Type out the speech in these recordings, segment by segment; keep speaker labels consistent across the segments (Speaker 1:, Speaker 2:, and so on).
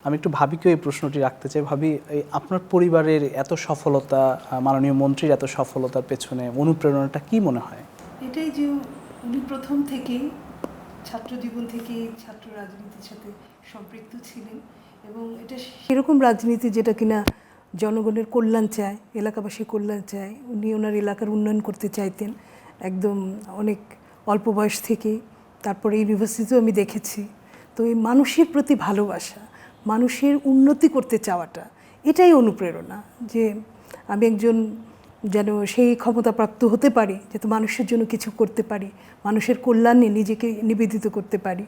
Speaker 1: আমি একটু ভাবিকেও এই প্রশ্নটি রাখতে চাই। ভাবি, আপনার পরিবারের এত সফলতা, মাননীয় মন্ত্রীর এত সফলতার পেছনে অনুপ্রেরণাটা কি মনে হয়?
Speaker 2: এটাই যে উনি প্রথম থেকেই ছাত্র জীবন থেকেই ছাত্র রাজনীতির সাথে সম্পৃক্ত ছিলেন এবং এটা সেরকম রাজনীতি যেটা কিনা জনগণের কল্যাণ চায়, এলাকাবাসীর কল্যাণ চায়। উনি ওনার এলাকার উন্নয়ন করতে চাইতেন একদম অনেক অল্প বয়স থেকেই। তারপরে ইউনিভার্সিটিতেও আমি দেখেছি। তো এই মানুষের প্রতি ভালোবাসা, মানুষের উন্নতি করতে চাওয়াটা, এটাই অনুপ্রেরণা যে আমি একজন যেন সেই ক্ষমতাপ্রাপ্ত হতে পারি, যাতে মানুষের জন্য কিছু করতে পারি, মানুষের কল্যাণে নিজেকে নিবেদিত করতে পারি।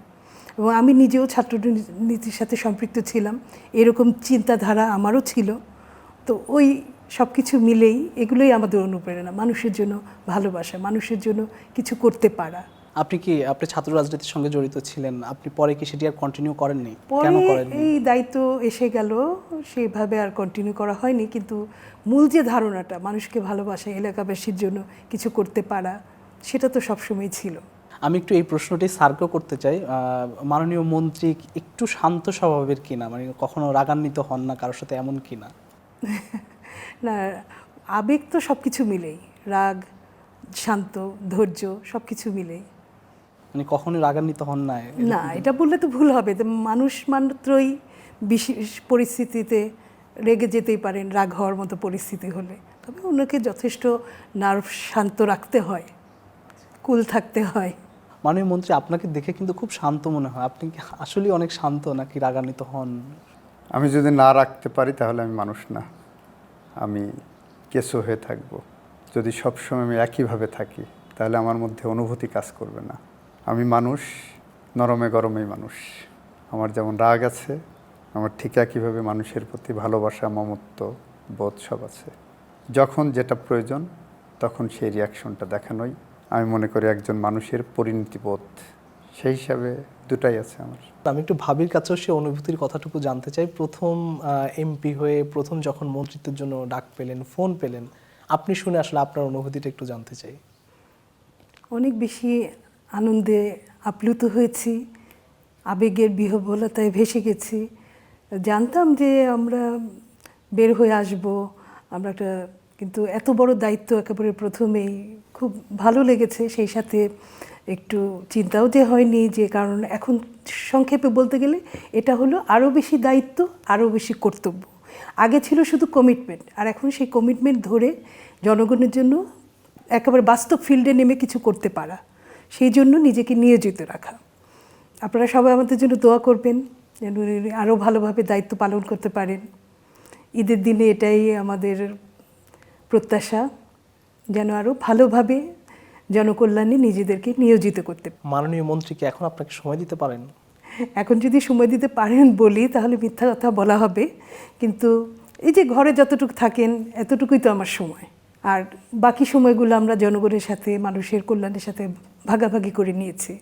Speaker 2: এবং আমি নিজেও ছাত্রনীতির সাথে সম্পৃক্ত ছিলাম, এরকম চিন্তাধারা আমারও ছিল। তো ওই সব কিছু মিলেই এগুলোই আমাদের অনুপ্রেরণা, মানুষের জন্য ভালোবাসা, মানুষের জন্য কিছু করতে পারা।
Speaker 1: আপনি ছাত্র রাজনীতির সঙ্গে জড়িত ছিলেন, আপনি পরে কি সেটি আর কন্টিনিউ করেননি? কেন
Speaker 2: পরে
Speaker 1: করেননি?
Speaker 2: এই দায়িত্ব এসে গেল, সেভাবে আর কন্টিনিউ করা হয়নি। কিন্তু মূল যে ধারণাটা, মানুষকে ভালোবাসা, এলাকাবাসীর জন্য কিছু করতে পারা, সেটা তো সবসময় ছিল।
Speaker 1: আমি একটু এই প্রশ্নটি স্যারকেও করতে চাই। মাননীয় মন্ত্রী একটু শান্ত স্বভাবের কিনা, মানে কখনো রাগান্বিত হন না কারোর সাথে, এমন কিনা?
Speaker 2: না, আবেগ তো সব কিছু মিলেই, রাগ, শান্ত, ধৈর্য সব কিছু মিলেই।
Speaker 1: মানে কখনোই রাগান্বিত হন না?
Speaker 2: না, এটা বললে তো ভুল হবে। মানুষ মাত্রই বিশেষ পরিস্থিতিতে রেগে যেতেই পারেন, রাগ হওয়ার মতো পরিস্থিতি হলে। তবে ওনাকে যথেষ্ট নার্ভ শান্ত রাখতে হয়, কুল থাকতে হয়।
Speaker 1: মাননীয় মন্ত্রী, আপনাকে দেখে কিন্তু খুব শান্ত মনে হয়। আপনি কি আসলেই অনেক শান্ত নাকি রাগান্বিত হন?
Speaker 3: আমি যদি না রাখতে পারি তাহলে আমি মানুষ না, আমি কেঁচো হয়ে থাকব। যদি সবসময় আমি একইভাবে থাকি তাহলে আমার মধ্যে অনুভূতি কাজ করবে না। আমি মানুষ, নরমে গরমেই মানুষ। আমার যেমন রাগ আছে, আমার ঠিক একইভাবে মানুষের প্রতি ভালোবাসা, মমত্ব বোধ সব আছে। যখন যেটা প্রয়োজন তখন সেই রিয়াকশনটা দেখানোই আমি মনে করি একজন মানুষের পরিণতিবোধ। সেই হিসাবে দুটাই আছে আমার।
Speaker 1: আমি একটু ভাবির কাছেও সে অনুভূতির কথাটুকু জানতে চাই। প্রথম এমপি হয়ে প্রথম যখন মন্ত্রিত্বের জন্য ডাক পেলেন, ফোন পেলেন, আপনি শুনে আসলে আপনার অনুভূতিটা একটু জানতে চাই।
Speaker 2: অনেক বেশি আনন্দে আপ্লুত হয়েছি, আবেগের বিহ্বলতায় ভেসে গেছি। জানতাম যে আমরা বের হয়ে আসব, আমরা একটা, কিন্তু এত বড় দায়িত্ব একেবারে প্রথমেই খুব ভালো লেগেছে। সেই সাথে একটু চিন্তাও যে হয়নি, যে কারণ এখন সংক্ষেপে বলতে গেলে এটা হলো আরও বেশি দায়িত্ব, আরও বেশি কর্তব্য। আগে ছিল শুধু কমিটমেন্ট, আর এখন সেই কমিটমেন্ট ধরে জনগণের জন্য একেবারে বাস্তব ফিল্ডে নেমে কিছু করতে পারা, সেই জন্য নিজেকে নিয়োজিত রাখা। আপনারা সবাই আমাদের জন্য দোয়া করবেন যেন আরও ভালোভাবে দায়িত্ব পালন করতে পারেন। ঈদের দিনে এটাই আমাদের প্রত্যাশা, যেন আরও ভালোভাবে জনকল্যাণে নিজেদেরকে নিয়োজিত করতে।
Speaker 1: মাননীয় মন্ত্রী কি এখন আপনাকে সময় দিতে পারেন?
Speaker 2: এখন যদি সময় দিতে পারেন বলি তাহলে মিথ্যা কথা বলা হবে, কিন্তু এই যে ঘরে যতটুকু থাকেন এতটুকুই তো আমার সময়। আর বাকি সময়গুলো আমরা জনগণের সাথে, মানুষের কল্যাণের সাথে ভাগাভাগি করে নিয়েছি।